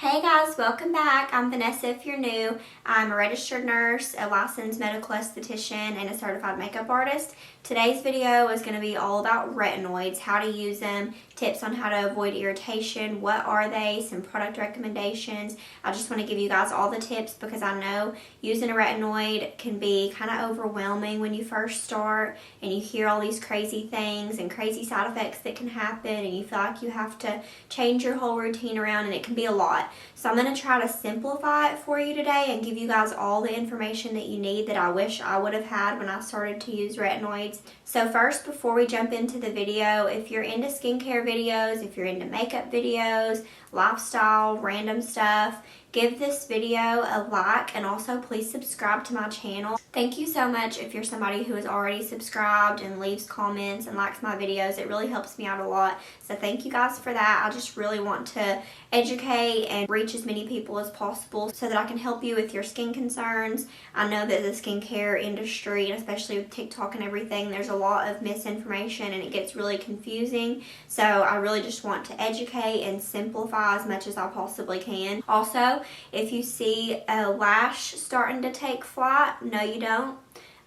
Hey guys, welcome back. I'm Vanessa if you're new. I'm a registered nurse, a licensed medical esthetician, and a certified makeup artist. Today's video is going to be all about retinoids, how to use them, tips on how to avoid irritation, what are they, some product recommendations. I just want to give you guys all the tips because I know using a retinoid can be kind of overwhelming when you first start and you hear all these crazy things and crazy side effects that can happen and you feel like you have to change your whole routine around and it can be a lot. So I'm going to try to simplify it for you today and give you guys all the information that you need that I wish I would have had when I started to use retinoids. So first, before we jump into the video, if you're into skincare videos, if you're into makeup videos, lifestyle, random stuff, give this video a like and also please subscribe to my channel. Thank you so much if you're somebody who is already subscribed and leaves comments and likes my videos. It really helps me out a lot. So thank you guys for that. I just really want to educate and reach as many people as possible so that I can help you with your skin concerns. I know that the skincare industry, and especially with TikTok and everything, there's a lot of misinformation and it gets really confusing. So I really just want to educate and simplify as much as I possibly can. Also, if you see a lash starting to take flight, no you don't.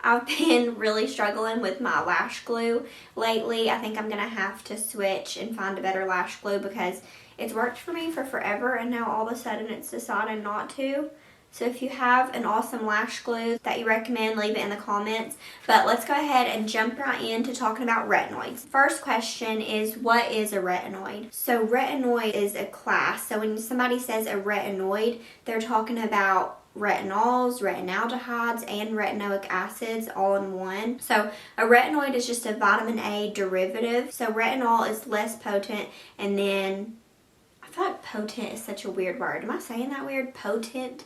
I've been really struggling with my lash glue lately. I think I'm going to have to switch and find a better lash glue because it's worked for me for forever and now all of a sudden it's decided not to. So if you have an awesome lash glue that you recommend, leave it in the comments. But let's go ahead and jump right into talking about retinoids. First question is, what is a retinoid? So retinoid is a class. So when somebody says a retinoid, they're talking about retinols, retinaldehydes, and retinoic acids all in one. So a retinoid is just a vitamin A derivative. So retinol is less potent, and then I feel like potent is such a weird word. Am I saying that weird? Potent?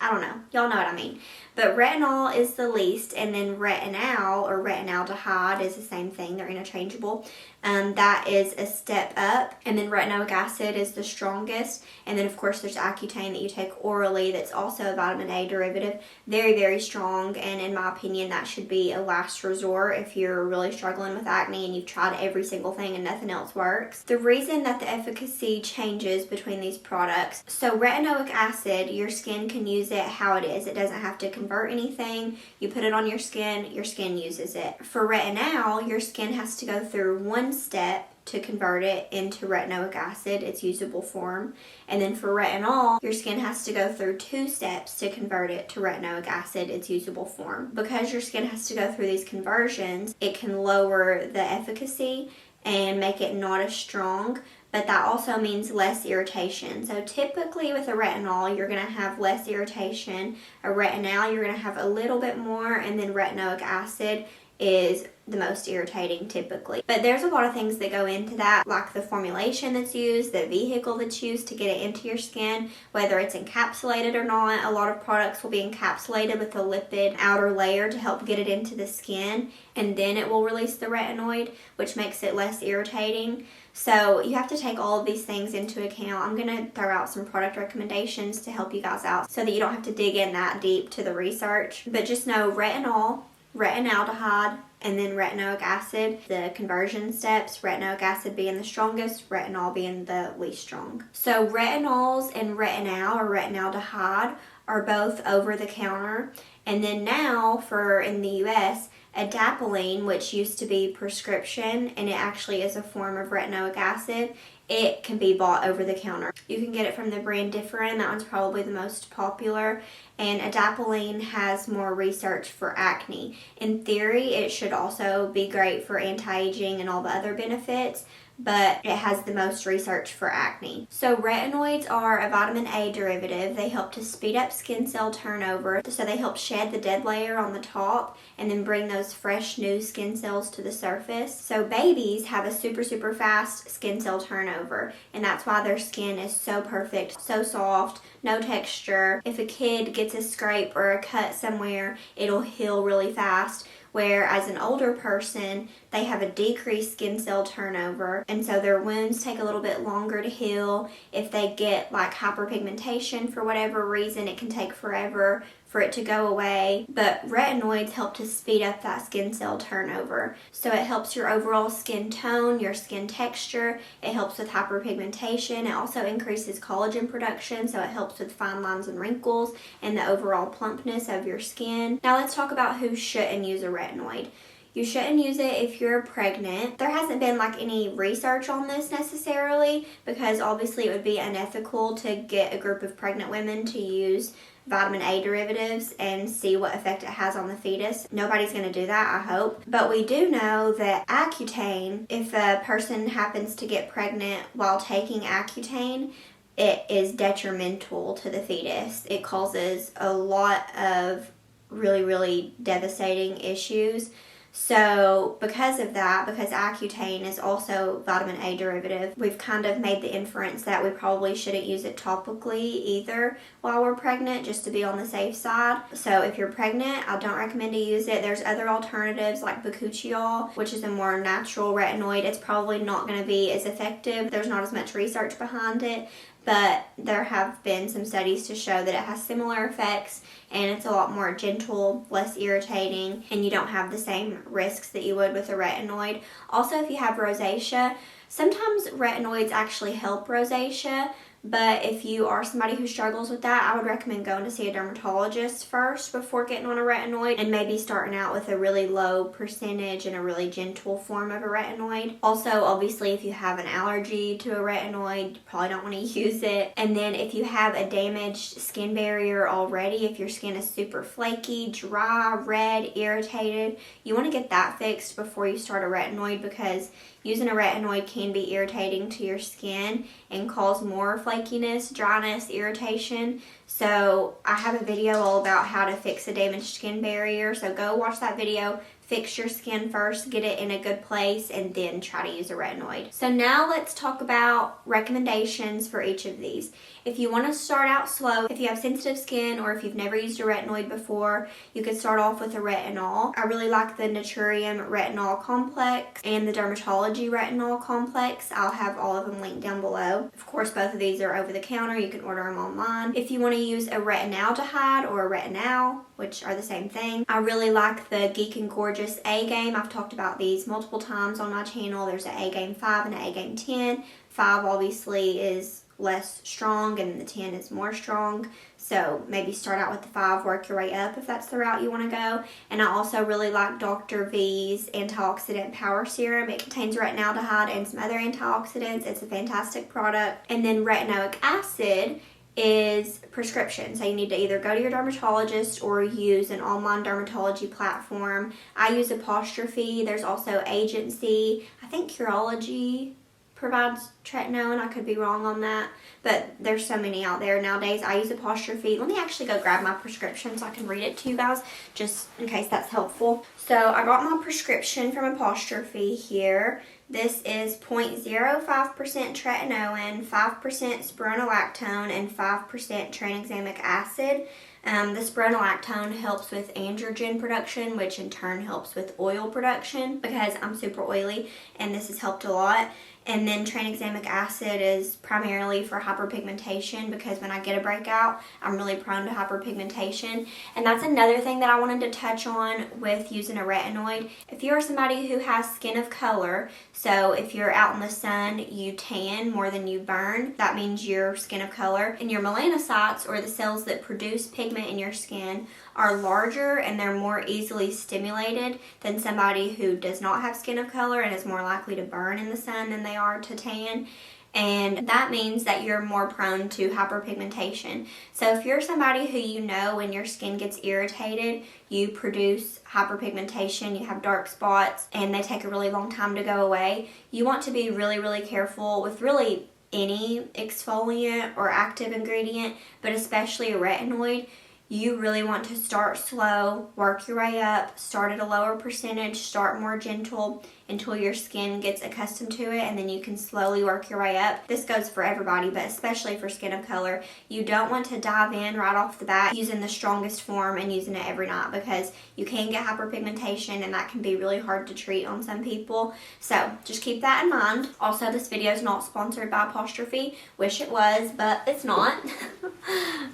I don't know. Y'all know what I mean. But retinol is the least, and then retinal or retinaldehyde is the same thing. They're interchangeable. That is a step up, and then retinoic acid is the strongest, and then of course there's Accutane that you take orally that's also a vitamin A derivative. Very, very strong, and in my opinion that should be a last resort if you're really struggling with acne and you've tried every single thing and nothing else works. The reason that the efficacy changes between these products, so retinoic acid, your skin can use it how it is. It doesn't have to convert anything. You put it on your skin uses it. For retinol, your skin has to go through one step to convert it into retinoic acid, its usable form. And then for retinol, your skin has to go through two steps to convert it to retinoic acid, its usable form. Because your skin has to go through these conversions, it can lower the efficacy and make it not as strong, but that also means less irritation. So typically with a retinol, you're going to have less irritation. A retinol, you're going to have a little bit more, and then retinoic acid is the most irritating typically. But there's a lot of things that go into that, like the formulation that's used, the vehicle that's used to get it into your skin, whether it's encapsulated or not. A lot of products will be encapsulated with a lipid outer layer to help get it into the skin, and then it will release the retinoid, which makes it less irritating. So you have to take all of these things into account. I'm going to throw out some product recommendations to help you guys out so that you don't have to dig in that deep to the research. But just know retinol, retinaldehyde, and then retinoic acid, the conversion steps, retinoic acid being the strongest, retinol being the least strong. So retinols and retinol or retinaldehyde are both over the counter. And then now for in the US, Adapalene, which used to be prescription and it actually is a form of retinoic acid, it can be bought over the counter. You can get it from the brand Differin. That one's probably the most popular. And Adapalene has more research for acne. In theory, it should also be great for anti-aging and all the other benefits, but it has the most research for acne. So retinoids are a vitamin A derivative. They help to speed up skin cell turnover. So they help shed the dead layer on the top and then bring those fresh new skin cells to the surface. So babies have a super fast skin cell turnover, and that's why their skin is so perfect, so soft, no texture. If a kid gets a scrape or a cut somewhere, it'll heal really fast. Where as an older person, they have a decreased skin cell turnover, and so their wounds take a little bit longer to heal. If they get like hyperpigmentation for whatever reason, it can take forever for it to go away. But retinoids help to speed up that skin cell turnover. So it helps your overall skin tone, your skin texture. It helps with hyperpigmentation. It also increases collagen production, so it helps with fine lines and wrinkles and the overall plumpness of your skin. Now let's talk about who shouldn't use a retinoid. You shouldn't use it if you're pregnant. There hasn't been like any research on this necessarily, because obviously it would be unethical to get a group of pregnant women to use vitamin A derivatives and see what effect it has on the fetus. Nobody's going to do that, I hope. But we do know that Accutane, if a person happens to get pregnant while taking Accutane, it is detrimental to the fetus. It causes a lot of really devastating issues. So because of that, because Accutane is also vitamin A derivative, we've kind of made the inference that we probably shouldn't use it topically either while we're pregnant, just to be on the safe side. So if you're pregnant, I don't recommend to use it. There's other alternatives like bakuchiol, which is a more natural retinoid. It's probably not going to be as effective. There's not as much research behind it, but there have been some studies to show that it has similar effects, and it's a lot more gentle, less irritating, and you don't have the same risks that you would with a retinoid. Also, if you have rosacea, sometimes retinoids actually help rosacea, but if you are somebody who struggles with that, I would recommend going to see a dermatologist first before getting on a retinoid, and maybe starting out with a really low percentage and a really gentle form of a retinoid. Also, obviously, if you have an allergy to a retinoid, you probably don't want to use it. And then if you have a damaged skin barrier already, if your skin is super flaky, dry, red, irritated, you want to get that fixed before you start a retinoid, because using a retinoid can be irritating to your skin and cause more flakiness, dryness, irritation. So I have a video all about how to fix a damaged skin barrier. So go watch that video, fix your skin first, get it in a good place, and then try to use a retinoid. So now let's talk about recommendations for each of these. If you want to start out slow, if you have sensitive skin or if you've never used a retinoid before, you could start off with a retinol. I really like the Naturium Retinol Complex and the Dermatology Retinol Complex. I'll have all of them linked down below. Of course, both of these are over the counter. You can order them online. If you want to use a Retinaldehyde or a Retinal, which are the same thing, I really like the Geek and Gorgeous A Game. I've talked about these multiple times on my channel. There's an A Game 5 and an A Game 10. 5 obviously is less strong and the 10 is more strong, so maybe start out with the 5, work your way up if that's the route you want to go. And I also really like Dr.V's Antioxidant Power Serum. It contains retinaldehyde and some other antioxidants. It's a fantastic product. And then retinoic acid is prescription, so you need to either go to your dermatologist or use an online dermatology platform. I use Apostrophe. There's also Agency. I think Curology provides tretinoin. I could be wrong on that, but there's so many out there nowadays. I use Apostrophe. Let me actually go grab my prescription so I can read it to you guys, just in case that's helpful. So I got my prescription from Apostrophe here. This is 0.05% tretinoin, 5% spironolactone, and 5% tranexamic acid. The spironolactone helps with androgen production, which in turn helps with oil production, because I'm super oily, and this has helped a lot. And then tranexamic acid is primarily for hyperpigmentation, because when I get a breakout, I'm really prone to hyperpigmentation. And that's another thing that I wanted to touch on with using a retinoid. If you're somebody who has skin of color, so if you're out in the sun, you tan more than you burn, that means you're skin of color. And your melanocytes, or the cells that produce pigment in your skin, are larger and they're more easily stimulated than somebody who does not have skin of color and is more likely to burn in the sun than they are to tan. And that means that you're more prone to hyperpigmentation. So if you're somebody who you know when your skin gets irritated, you produce hyperpigmentation, you have dark spots, and they take a really long time to go away, you want to be really careful with really any exfoliant or active ingredient, but especially a retinoid. You really want to start slow, work your way up, start at a lower percentage, start more gentle, until your skin gets accustomed to it, and then you can slowly work your way up. This goes for everybody, but especially for skin of color. You don't want to dive in right off the bat using the strongest form and using it every night, because you can get hyperpigmentation and that can be really hard to treat on some people. So just keep that in mind. Also, this video is not sponsored by Apostrophe. Wish it was, but it's not.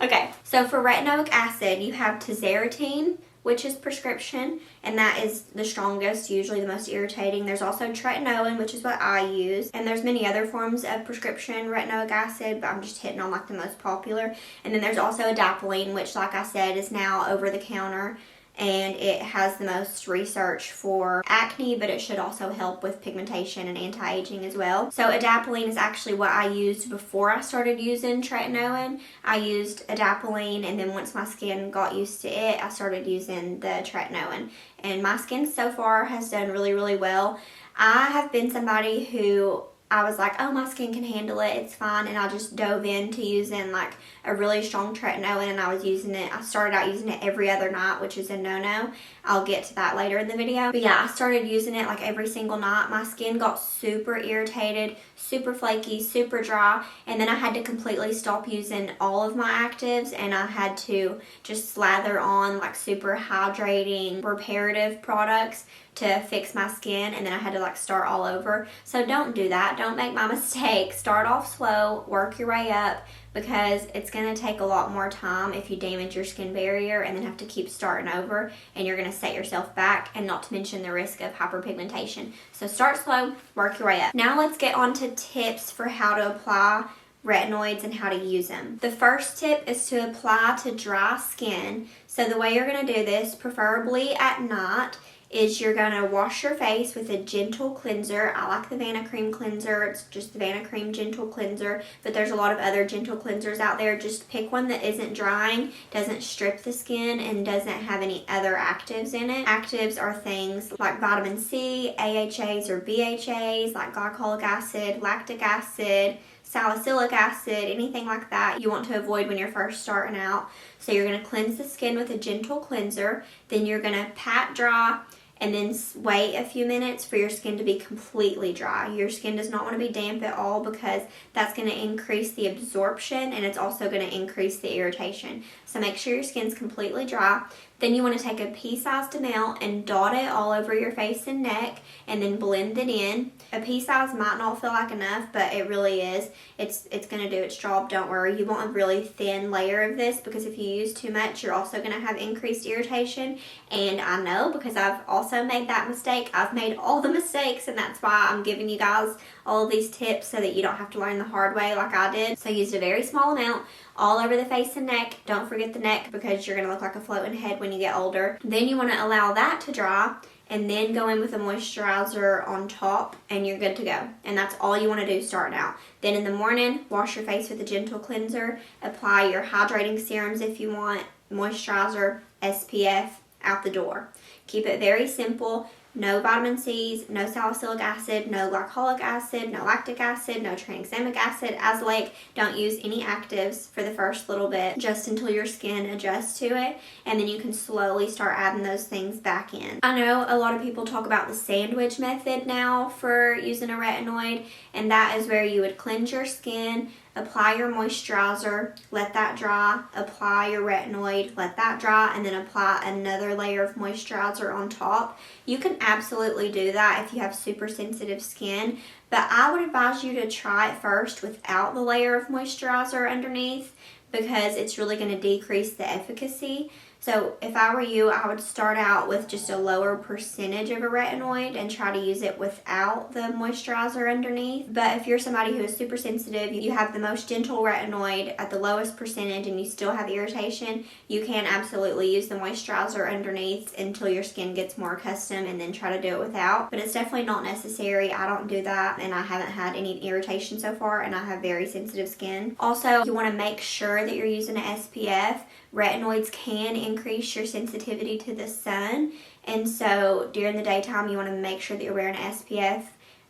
Okay, so for retinoic acid, you have tazarotene, which is prescription, and that is the strongest, usually the most irritating. There's also tretinoin, which is what I use, and there's many other forms of prescription retinoic acid, but I'm just hitting on like the most popular. And then there's also adapalene, which, like I said, is now over the counter, and it has the most research for acne, but it should also help with pigmentation and anti-aging as well. So adapalene is actually what I used before I started using tretinoin. I used adapalene, and then once my skin got used to it, I started using the tretinoin. And my skin so far has done really, really well. I have been somebody who I was like, oh, my skin can handle it, it's fine, and I just dove into using like a really strong tretinoin, and I was using it. I started out using it every other night, which is a no-no. I'll get to that later in the video. But yeah, I started using it like every single night. My skin got super irritated, super flaky, super dry, and then I had to completely stop using all of my actives, and I had to just slather on like super hydrating, reparative products to fix my skin, and then I had to like start all over. So don't do that. Don't make my mistake. Start off slow, work your way up, because it's going to take a lot more time if you damage your skin barrier and then have to keep starting over, and you're going to set yourself back, and not to mention the risk of hyperpigmentation. So start slow, work your way up. Now let's get on to tips for how to apply retinoids and how to use them. The first tip is to apply to dry skin. So the way you're going to do this, preferably at night, is you're going to wash your face with a gentle cleanser. I like the Vanicream cleanser. It's just the Vanicream gentle cleanser, but there's a lot of other gentle cleansers out there. Just pick one that isn't drying, doesn't strip the skin, and doesn't have any other actives in it. Actives are things like vitamin C, AHAs or BHAs, like glycolic acid, lactic acid, salicylic acid, anything like that you want to avoid when you're first starting out. So you're going to cleanse the skin with a gentle cleanser, then you're going to pat dry, and then wait a few minutes for your skin to be completely dry. Your skin does not want to be damp at all, because that's going to increase the absorption, and it's also going to increase the irritation. So make sure your skin's completely dry. Then you want to take a pea-sized amount and dot it all over your face and neck, and then blend it in. A pea size might not feel like enough, but it really is. It's going to do its job, don't worry. You want a really thin layer of this, because if you use too much, you're also going to have increased irritation. And I know, because I've also made that mistake. I've made all the mistakes, and that's why I'm giving you guys all of these tips, so that you don't have to learn the hard way like I did. So I used a very small amount all over the face and neck. Don't forget the neck, because you're going to look like a floating head when you get older. Then you want to allow that to dry, and then go in with a moisturizer on top, and you're good to go. And that's all you want to do starting out. Then in the morning, wash your face with a gentle cleanser, apply your hydrating serums if you want, moisturizer, SPF, out the door. Keep it very simple. No vitamin C's, no salicylic acid, no glycolic acid, no lactic acid, no tranexamic acid, azelaic. Don't use any actives for the first little bit, just until your skin adjusts to it, and then you can slowly start adding those things back in. I know a lot of people talk about the sandwich method now for using a retinoid, and that is where you would cleanse your skin, apply your moisturizer, let that dry, apply your retinoid, let that dry, and then apply another layer of moisturizer on top. You can absolutely do that if you have super sensitive skin, but I would advise you to try it first without the layer of moisturizer underneath, because it's really going to decrease the efficacy. So if I were you, I would start out with just a lower percentage of a retinoid and try to use it without the moisturizer underneath. But if you're somebody who is super sensitive, you have the most gentle retinoid at the lowest percentage, and you still have irritation, you can absolutely use the moisturizer underneath until your skin gets more accustomed, and then try to do it without. But it's definitely not necessary. I don't do that, and I haven't had any irritation so far, and I have very sensitive skin. Also, you want to make sure that you're using an SPF. Retinoids can increase your sensitivity to the sun, and so during the daytime you want to make sure that you're wearing an SPF.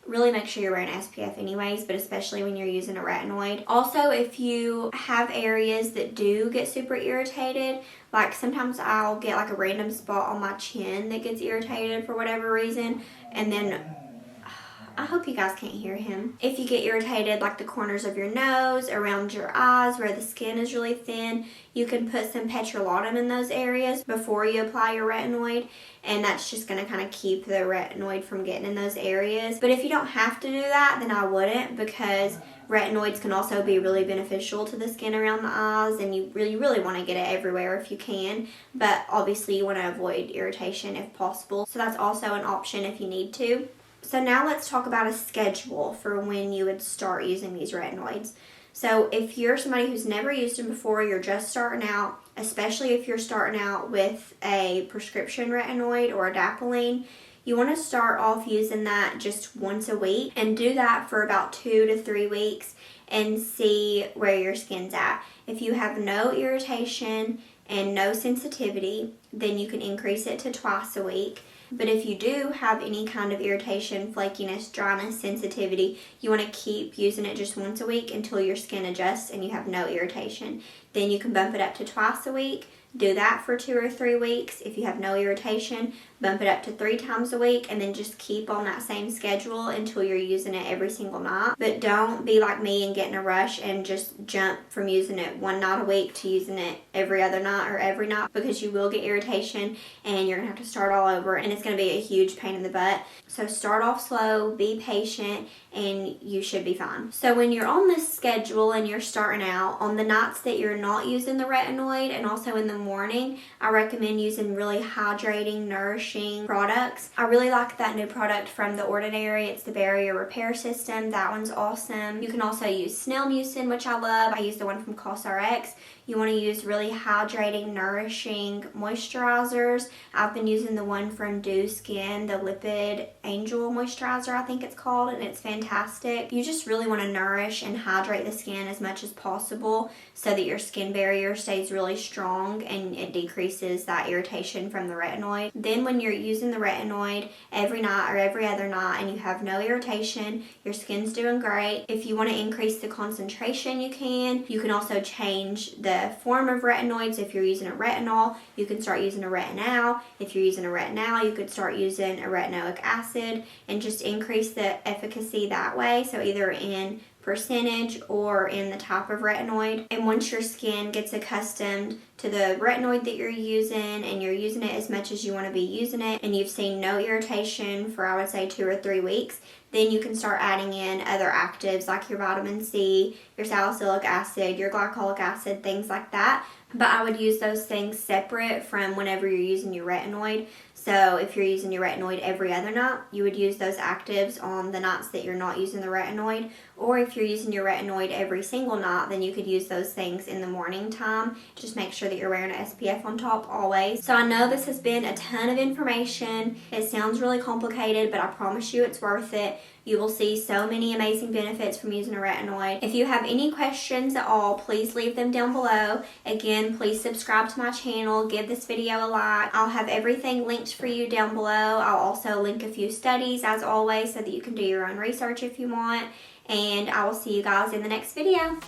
Really make sure you're wearing SPF anyways, but especially when you're using a retinoid. Also, if you have areas that do get super irritated, like sometimes I'll get like a random spot on my chin that gets irritated for whatever reason, and then I hope you guys can't hear him. If you get irritated like the corners of your nose, around your eyes where the skin is really thin, you can put some petrolatum in those areas before you apply your retinoid, and that's just going to kind of keep the retinoid from getting in those areas. But if you don't have to do that, then I wouldn't, because retinoids can also be really beneficial to the skin around the eyes, and you really want to get it everywhere if you can, but obviously you want to avoid irritation if possible. So that's also an option if you need to. So now let's talk about a schedule for when you would start using these retinoids. So if you're somebody who's never used them before, you're just starting out, especially if you're starting out with a prescription retinoid or adapalene, you want to start off using that just once a week and do that for about 2 to 3 weeks and see where your skin's at. If you have no irritation and no sensitivity, then you can increase it to twice a week. But if you do have any kind of irritation, flakiness, dryness, sensitivity, you want to keep using it just once a week until your skin adjusts and you have no irritation. Then you can bump it up to twice a week. Do that for 2 or 3 weeks. If you have no irritation, bump it up to 3 times a week, and then just keep on that same schedule until you're using it every single night. But don't be like me and get in a rush and just jump from using it one night a week to using it every other night or every night, because you will get irritation and you're going to have to start all over, and it's going to be a huge pain in the butt. So start off slow, be patient, and you should be fine. So when you're on this schedule and you're starting out, on the nights that you're not using the retinoid and also in the morning, I recommend using really hydrating, nourishing products. I really like that new product from The Ordinary. It's the Barrier Repair System. That one's awesome. You can also use Snail Mucin, which I love. I use the one from Cosrx. You want to use really hydrating, nourishing moisturizers. I've been using the one from Do Skin, the Lipid Angel moisturizer, I think it's called, and it's fantastic. You just really want to nourish and hydrate the skin as much as possible so that your skin barrier stays really strong and it decreases that irritation from the retinoid. Then when you're using the retinoid every night or every other night and you have no irritation, your skin's doing great. If you want to increase the concentration, you can. You can also change the form of retinoids. If you're using a retinol, you can start using a retinol. If you're using a retinol, you could start using a retinoic acid and just increase the efficacy that way. So either in percentage or in the type of retinoid. And once your skin gets accustomed to the retinoid that you're using and you're using it as much as you want to be using it, and you've seen no irritation for, I would say, 2 or 3 weeks, then you can start adding in other actives like your vitamin C, your salicylic acid, your glycolic acid, things like that. But I would use those things separate from whenever you're using your retinoid. So if you're using your retinoid every other night, you would use those actives on the nights that you're not using the retinoid. Or if you're using your retinoid every single night, then you could use those things in the morning time. Just make sure that you're wearing an SPF on top always. So I know this has been a ton of information. It sounds really complicated, but I promise you it's worth it. You will see so many amazing benefits from using a retinoid. If you have any questions at all, please leave them down below. Again, please subscribe to my channel. Give this video a like. I'll have everything linked for you down below. I'll also link a few studies as always so that you can do your own research if you want. And I will see you guys in the next video.